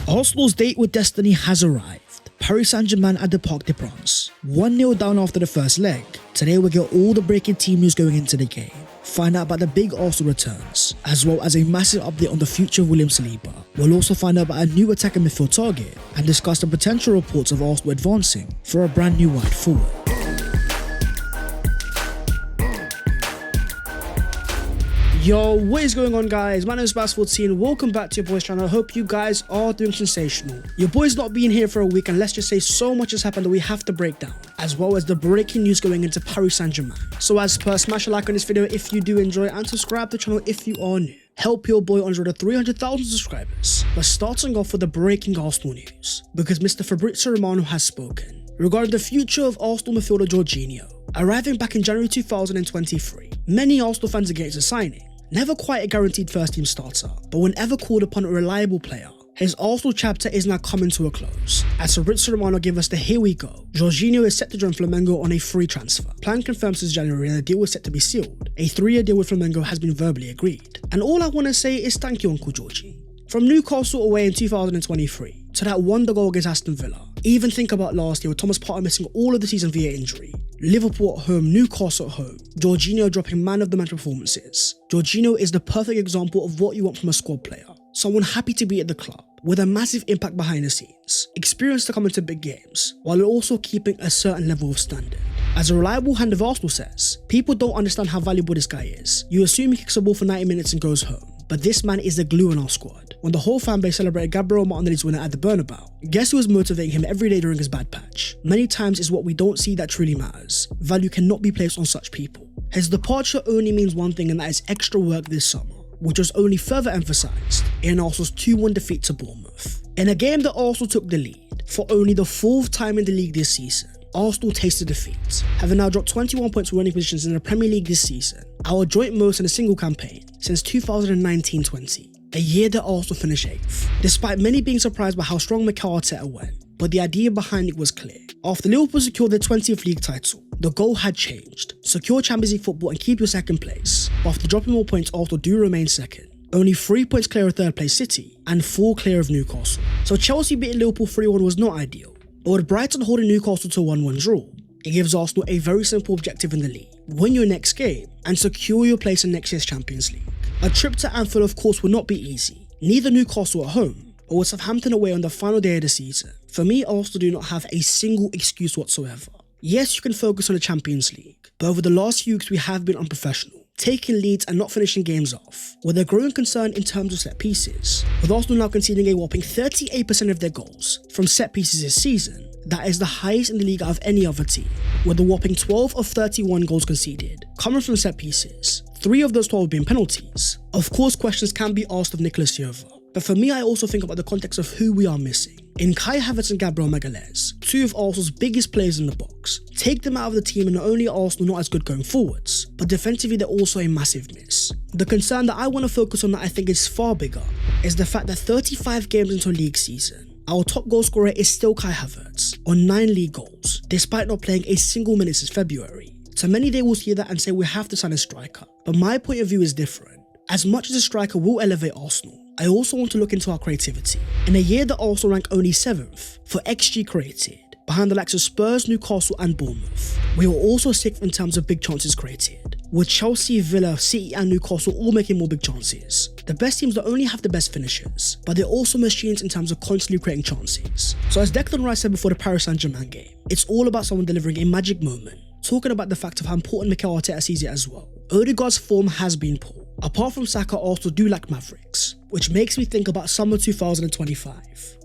Arsenal's date with destiny has arrived. Paris Saint-Germain at the Parc des Princes. 1-0 down after the first leg. Today we get all the breaking team news going into the game. Find out about the big Arsenal returns, as well as a massive update on the future of William Saliba. We'll also find out about a new attacking midfield target and discuss the potential reports of Arsenal advancing for a brand new wide forward. Yo, what is going on, guys? My name is Bass14. Welcome back to your boys channel. I hope you guys are doing sensational. Your boy's not been here for a week, and let's just say so much has happened that we have to break down, as well as the breaking news going into Paris Saint-Germain. So as per, smash a like on this video if you do enjoy, and subscribe to the channel if you are new. Help your boy on the road to 300,000 subscribers. But starting off with the breaking Arsenal news, because Mr. Fabrizio Romano has spoken regarding the future of Arsenal midfielder Jorginho. Arriving back in January 2023, many Arsenal fans against the signing. Never quite a guaranteed first team starter, but whenever called upon a reliable player, his Arsenal chapter is now coming to a close. As Fabrizio Romano gave us the here we go, Jorginho is set to join Flamengo on a free transfer. Plan confirmed since January and the deal is set to be sealed. A 3-year deal with Flamengo has been verbally agreed. And all I want to say is thank you, Uncle Georgie. From Newcastle away in 2023 to that wonder goal against Aston Villa. Even think about last year with Thomas Partey missing all of the season via injury. Liverpool at home, Newcastle at home, Jorginho dropping man of the match performances. Jorginho is the perfect example of what you want from a squad player. Someone happy to be at the club, with a massive impact behind the scenes, experience to come into big games, while also keeping a certain level of standard. As a reliable hand of Arsenal says, people don't understand how valuable this guy is. You assume he kicks a ball for 90 minutes and goes home. But this man is the glue in our squad. When the whole fanbase celebrated Gabriel Martinelli's winner at the Bernabeu, guess who was motivating him every day during his bad patch? Many times is what we don't see that truly matters. Value cannot be placed on such people. His departure only means one thing, and that is extra work this summer, which was only further emphasised in Arsenal's 2-1 defeat to Bournemouth. In a game that Arsenal took the lead for only the 4th time in the league this season, Arsenal tasted defeat, having now dropped 21 points to winning positions in the Premier League this season, our joint most in a single campaign since 2019-20, a year that Arsenal finished 8th. Despite many being surprised by how strong Mikel Arteta went, but the idea behind it was clear. After Liverpool secured their 20th league title, the goal had changed: secure Champions League football and keep your second place. But after dropping more points, Arsenal do remain second, only 3 points clear of third place City and 4 clear of Newcastle. So Chelsea beating Liverpool 3-1 was not ideal, but with Brighton holding Newcastle to a 1-1 draw, it gives Arsenal a very simple objective in the league: win your next game and secure your place in next year's Champions League. A trip to Anfield of course will not be easy, neither Newcastle at home or with Southampton away on the final day of the season. For me, Arsenal do not have a single excuse whatsoever. Yes, you can focus on the Champions League, but over the last few weeks we have been unprofessional, taking leads and not finishing games off, with a growing concern in terms of set pieces, with Arsenal now conceding a whopping 38% of their goals from set pieces this season. That is the highest in the league out of any other team, with a whopping 12 of 31 goals conceded coming from set pieces, 3 of those 12 being penalties. Of course, questions can be asked of Nicolas Jova, but for me I also think about the context of who we are missing. In Kai Havertz and Gabriel Magalhaes, 2 of Arsenal's biggest players in the box. Take them out of the team and not only are Arsenal not as good going forwards, but defensively they're also a massive miss. The concern that I want to focus on that I think is far bigger is the fact that 35 games into a league season, our top goal scorer is still Kai Havertz on 9 league goals, despite not playing a single minute since February. So many they will hear that and say we have to sign a striker, but my point of view is different. As much as a striker will elevate Arsenal, I also want to look into our creativity. In a year that Arsenal rank only 7th for XG created, behind the likes of Spurs, Newcastle and Bournemouth, we were also 6th in terms of big chances created, with Chelsea, Villa, City and Newcastle all making more big chances. The best teams not only have the best finishers, but they're also machines in terms of constantly creating chances. So as Declan Rice said before the Paris Saint-Germain game, it's all about someone delivering a magic moment, talking about the fact of how important Mikel Arteta sees it as well. Odegaard's form has been poor. Apart from Saka, Arsenal do lack mavericks, which makes me think about summer 2025,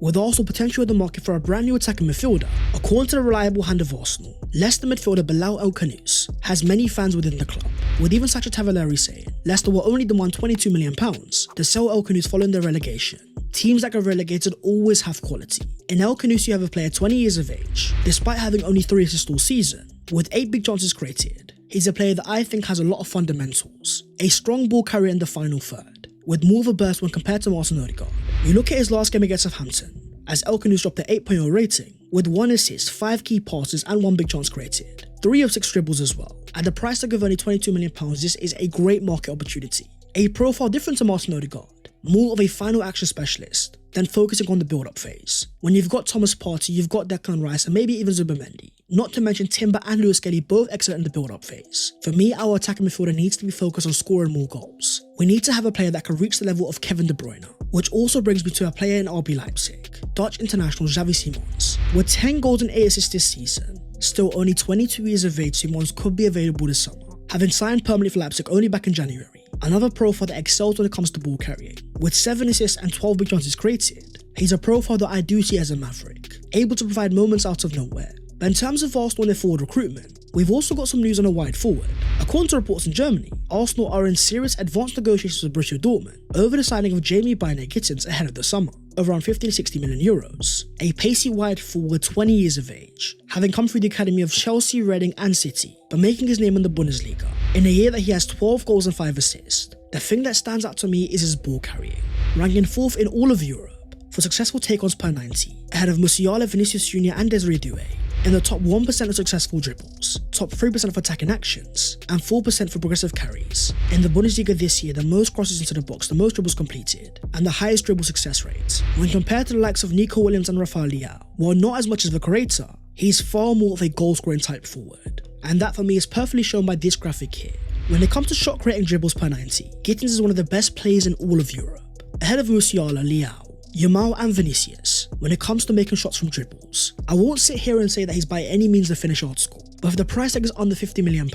with Arsenal potentially in the market for a brand new attacking midfielder. According to the reliable hand of Arsenal, Leicester midfielder Bilal El-Khanous has many fans within the club, with even Sacha Tavaleri saying Leicester will only demand £22 million to sell El-Khanous following their relegation. Teams that get relegated always have quality. In El-Khanous you have a player 20 years of age, despite having only 3 assists all season, with 8 big chances created. He's a player that I think has a lot of fundamentals, a strong ball carrier in the final third, with more of a burst when compared to Martin Odegaard. You look at his last game against Southampton, as El-Khanous dropped an 8.0 rating, with 1 assist, 5 key passes and 1 big chance created, 3 of 6 dribbles as well. At the price tag of only £22 million, this is a great market opportunity. A profile different to Martin Odegaard, more of a final action specialist, than focusing on the build-up phase. When you've got Thomas Partey, you've got Declan Rice, and maybe even Zubimendi. Not to mention Timber and Lewis Kelly, both excellent in the build-up phase. For me, our attacking midfielder needs to be focused on scoring more goals. We need to have a player that can reach the level of Kevin De Bruyne, which also brings me to a player in RB Leipzig, Dutch international Xavi Simons. With 10 goals and 8 assists this season, still only 22 years of age, Simons could be available this summer, having signed permanently for Leipzig only back in January. Another profile that excels when it comes to ball carrying. With 7 assists and 12 big chances created, he's a profile that I do see as a maverick, able to provide moments out of nowhere. But in terms of Arsenal and their forward recruitment, we've also got some news on a wide forward. According to reports in Germany, Arsenal are in serious advanced negotiations with Borussia Dortmund over the signing of Jamie Gittens ahead of the summer, of around 50 to 60 million euros. A pacey wide forward 20 years of age, having come through the academy of Chelsea, Reading and City, but making his name in the Bundesliga. In a year that he has 12 goals and 5 assists, the thing that stands out to me is his ball carrying, ranking 4th in all of Europe for successful take-ons per 90, ahead of Musiala, Vinicius Jr and Desiree Doué, in the top 1% of successful dribbles, top 3% of attacking actions, and 4% for progressive carries. In the Bundesliga this year, the most crosses into the box, the most dribbles completed, and the highest dribble success rates. When compared to the likes of Nico Williams and Rafael Leao, while not as much as the creator, he's far more of a goal-scoring type forward. And that for me is perfectly shown by this graphic here. When it comes to shot-creating dribbles per 90, Gittens is one of the best players in all of Europe, ahead of Musiala, Leao, Yamal and Vinicius when it comes to making shots from dribbles. I won't sit here and say that he's by any means the finished article, but if the price tag is under £50 million,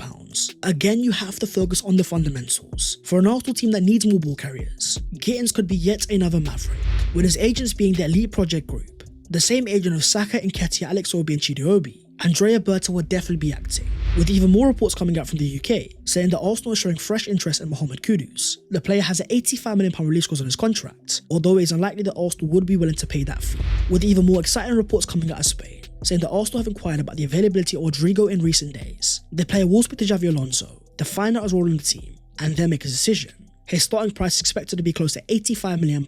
again you have to focus on the fundamentals. For an Arsenal team that needs more ball carriers, Gittens could be yet another maverick, with his agents being the Elite Project Group, the same agent of Saka, Nketiah, Alex Obi and Chidobe. Andrea Berta will definitely be acting, with even more reports coming out from the UK saying that Arsenal is showing fresh interest in Rodrygo Kudus. The player has an £85 million release clause on his contract, although it is unlikely that Arsenal would be willing to pay that fee, with even more exciting reports coming out of Spain saying that Arsenal have inquired about the availability of Rodrygo in recent days. The player will speak to Xavi Alonso to find out his role in the team and then make a decision. His starting price is expected to be close to £85 million.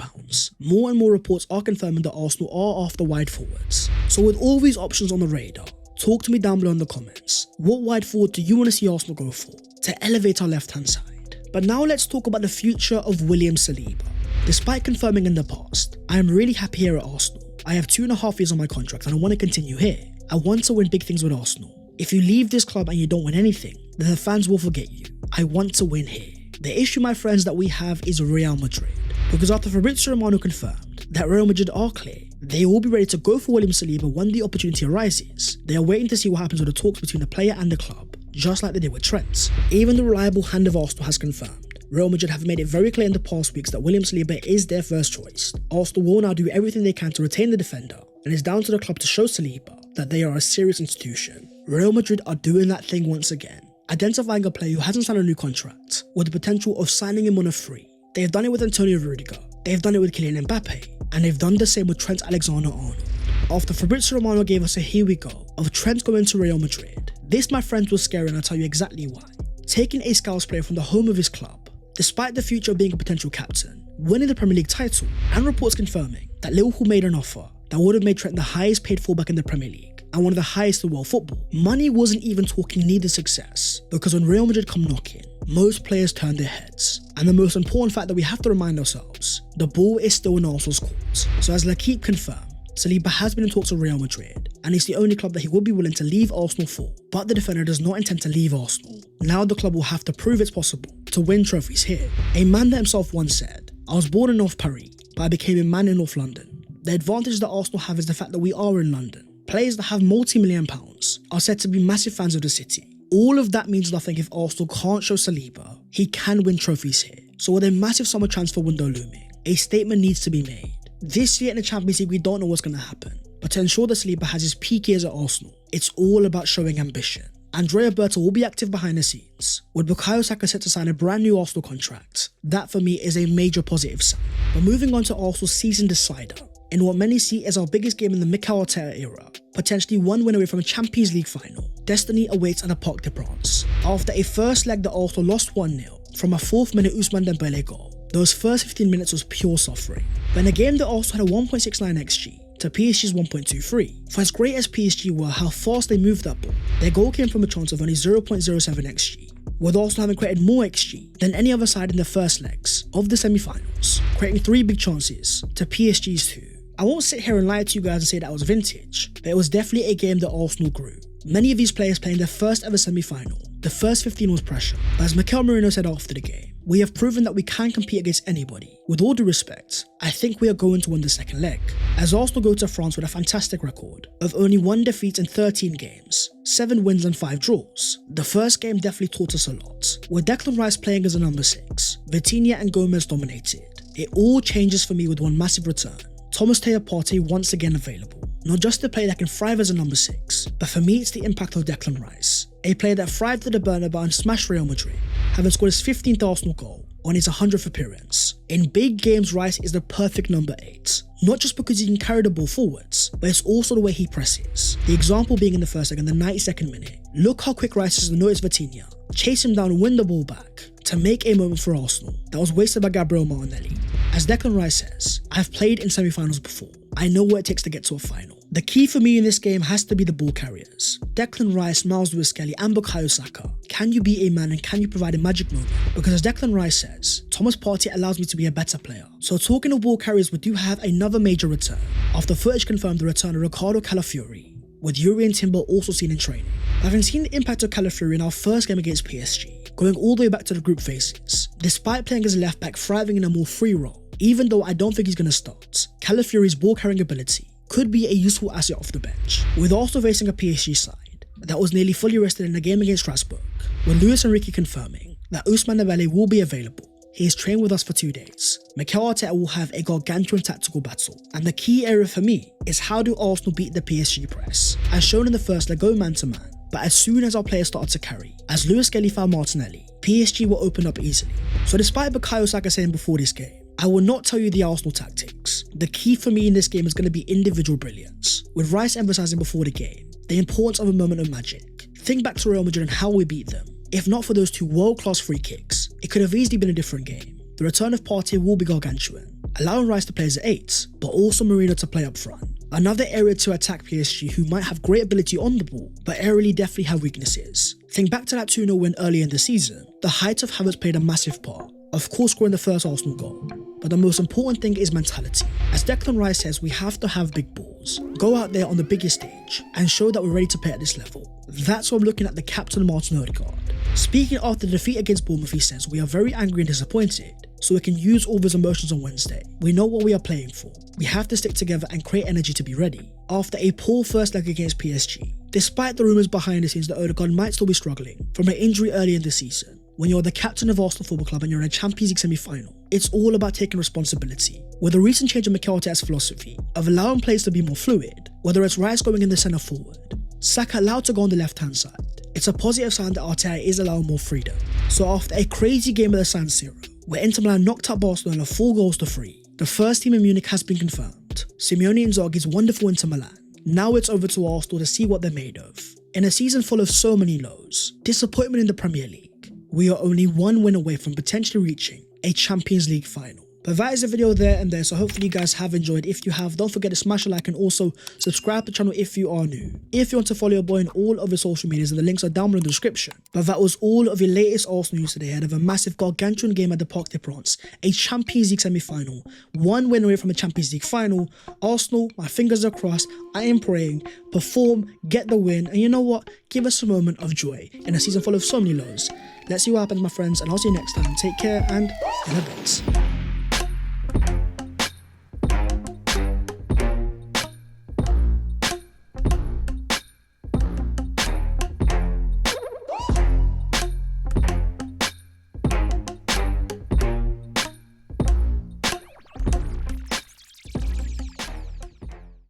More and more reports are confirming that Arsenal are after wide forwards. So with all these options on the radar, talk to me down below in the comments. What wide forward do you want to see Arsenal go for to elevate our left-hand side? But now let's talk about the future of William Saliba. Despite confirming in the past, I am really happy here at Arsenal. I have 2.5 years on my contract and I want to continue here. I want to win big things with Arsenal. If you leave this club and you don't win anything, then the fans will forget you. I want to win here. The issue, my friends, that we have is Real Madrid. Because after Fabrizio Romano confirmed that Real Madrid are clear, they will be ready to go for William Saliba when the opportunity arises. They are waiting to see what happens with the talks between the player and the club, just like they did with Trent. Even the reliable hand of Arsenal has confirmed Real Madrid have made it very clear in the past weeks that William Saliba is their first choice. Arsenal will now do everything they can to retain the defender, and it's down to the club to show Saliba that they are a serious institution. Real Madrid are doing that thing once again, identifying a player who hasn't signed a new contract with the potential of signing him on a free. They have done it with Antonio Rudiger, they've done it with Kylian Mbappe, and they've done the same with Trent Alexander-Arnold. After Fabrizio Romano gave us a here we go of Trent going to Real Madrid, this, my friends, was scary and I'll tell you exactly why. Taking a Scouts player from the home of his club, despite the future of being a potential captain, winning the Premier League title, and reports confirming that Liverpool made an offer that would have made Trent the highest paid fullback in the Premier League and one of the highest in world football. Money wasn't even talking needed success, because when Real Madrid come knocking, most players turn their heads. And the most important fact that we have to remind ourselves, the ball is still in Arsenal's court. So as L'Equipe confirmed, Saliba has been in talks with Real Madrid, and it's the only club that he would be willing to leave Arsenal for. But the defender does not intend to leave Arsenal. Now the club will have to prove it's possible to win trophies here. A man that himself once said, "I was born in North Paris, but I became a man in North London." The advantage that Arsenal have is the fact that we are in London. Players that have multi-million pounds are said to be massive fans of the city. All of that means nothing if Arsenal can't show Saliba he can win trophies here. So with a massive summer transfer window looming, a statement needs to be made. This year in the Champions League, we don't know what's going to happen, but to ensure that Saliba has his peak years at Arsenal, it's all about showing ambition. Andrea Berta will be active behind the scenes, with Bukayo Saka set to sign a brand new Arsenal contract. That for me is a major positive sign. But moving on to Arsenal's season decider, in what many see as our biggest game in the Mikel Arteta era, potentially one win away from a Champions League final, destiny awaits at the Parc des Princes. After a first leg that Arsenal lost 1-0 from a 4th minute Ousmane Dembele goal, those first 15 minutes was pure suffering. But in a game that Arsenal had a 1.69 XG to PSG's 1.23, for as great as PSG were how fast they moved that ball, their goal came from a chance of only 0.07 XG, with Arsenal having created more XG than any other side in the first legs of the semi-finals. creating 3 big chances to PSG's 2. I won't sit here and lie to you guys and say that was vintage, but it was definitely a game that Arsenal grew. Many of these players playing their first ever semi-final. The first 15 was pressure, but as Mikel Merino said after the game, we have proven that we can compete against anybody. With all due respect, I think we are going to win the second leg, as Arsenal go to France with a fantastic record of only 1 defeat in 13 games, 7 wins and 5 draws. The first game definitely taught us a lot. With Declan Rice playing as a number 6, Vitinha and Gomez dominated. It all changes for me with one massive return. Thomas Partey once again available. Not just a player that can thrive as a number 6, but for me it's the impact of Declan Rice. A player that thrived at the Bernabeu and smashed Real Madrid, having scored his 15th Arsenal goal on his 100th appearance. In big games, Rice is the perfect number 8. Not just because he can carry the ball forwards, but it's also the way he presses. The example being in the first leg in the 92nd minute. Look how quick Rice is to notice Vitinha, chase him down and win the ball back, to make a moment for Arsenal that was wasted by Gabriel Martinelli. As Declan Rice says, I've played in semi-finals before. I know what it takes to get to a final. The key for me in this game has to be the ball carriers. Declan Rice, Miles Lewis-Skelly and Bukayo Saka. Can you be a man and can you provide a magic moment? Because as Declan Rice says, Thomas Partey allows me to be a better player. So talking of ball carriers, we do have another major return. After footage confirmed the return of Ricardo Calafiori, with Yuri and Timber also seen in training. Having seen the impact of Calafiori in our first game against PSG, going all the way back to the group phases, despite playing as a left back thriving in a more free role, even though I don't think he's going to start, Calafiori's ball carrying ability could be a useful asset off the bench. With also facing a PSG side that was nearly fully rested in the game against Strasbourg, with Luis Enrique confirming that Ousmane Dembele will be available. He has trained with us for 2 days. Mikel Arteta will have a gargantuan tactical battle, and the key area for me is how do Arsenal beat the PSG press. As shown in the first leg, go man to man, but as soon as our players started to carry, as Lewis-Skelly found Martinelli, PSG will open up easily. So despite Bukayo Saka saying before this game, I will not tell you the Arsenal tactics. The key for me in this game is going to be individual brilliance, with Rice emphasising before the game the importance of a moment of magic. Think back to Real Madrid and how we beat them. If not for those 2 world-class free kicks, it could have easily been a different game. The return of Partey will be gargantuan, allowing Rice to play as an 8, but also Merino to play up front. Another area to attack PSG who might have great ability on the ball, but aerially definitely have weaknesses. Think back to that 2-0 win earlier in the season. The height of Havertz played a massive part, of course scoring the first Arsenal goal. But the most important thing is mentality. As Declan Rice says, we have to have big balls. Go out there on the biggest stage and show that we're ready to play at this level. That's why I'm looking at the captain Martin Odegaard. Speaking after the defeat against Bournemouth, he says, we are very angry and disappointed, so we can use all those emotions on Wednesday. We know what we are playing for. We have to stick together and create energy to be ready. After a poor first leg against PSG, despite the rumours behind the scenes that Odegaard might still be struggling from an injury early in the season, when you're the captain of Arsenal Football Club and you're in a Champions League semi-final, it's all about taking responsibility. With the recent change in Mikel Arteta's philosophy of allowing players to be more fluid, whether it's Rice going in the centre forward, Saka allowed to go on the left-hand side, it's a positive sign that Arteta is allowing more freedom. So after a crazy game at the San Siro, where Inter Milan knocked out Barcelona 4-3, the first team in Munich has been confirmed. Simeone Inzaghi's wonderful Inter Milan. Now it's over to Arsenal to see what they're made of. In a season full of so many lows, disappointment in the Premier League, we are only 1 win away from potentially reaching a Champions League final. But that is the video there and there, so hopefully you guys have enjoyed. If you have, don't forget to smash a like and also subscribe to the channel if you are new. If you want to follow your boy on all of his social medias, and the links are down below in the description. But that was all of your latest Arsenal news today ahead of a massive gargantuan game at the Parc des Princes, a Champions League semi-final, 1 win away from a Champions League final. Arsenal, my fingers are crossed, I am praying, perform, get the win, and you know what, give us a moment of joy in a season full of so many lows. Let's see what happens, my friends, and I'll see you next time. Take care and in a bit.